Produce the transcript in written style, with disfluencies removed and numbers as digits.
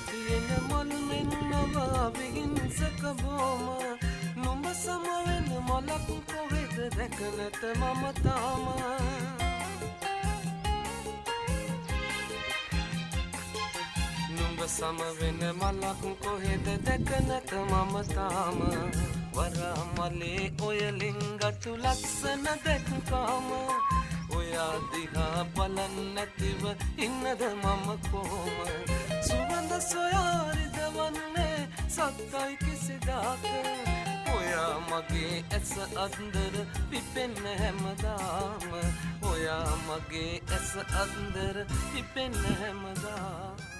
තියෙන මල් මෙන්නවා විහිංසක බොම නුඹ සමවෙන මලක් කොහෙද දැක නැත මම තාම නුඹ සමවෙන මලක් කොහෙද දැක නැත මම තාම වරා මලේ ඔය ලිංගතු ලක්ෂණ දැක්කාම ඔයා දිහා බලන්න නැතිව ඉන්නද මම කොහොම සුවඳ සොයා රිදවන්නේ සත්තයි කිසිදාක ඔයා මගේ ඇස අන්දර පිපෙන්න හැමදාම ඔයා මගේ ඇස අන්දර පිපෙන්න හැමදාම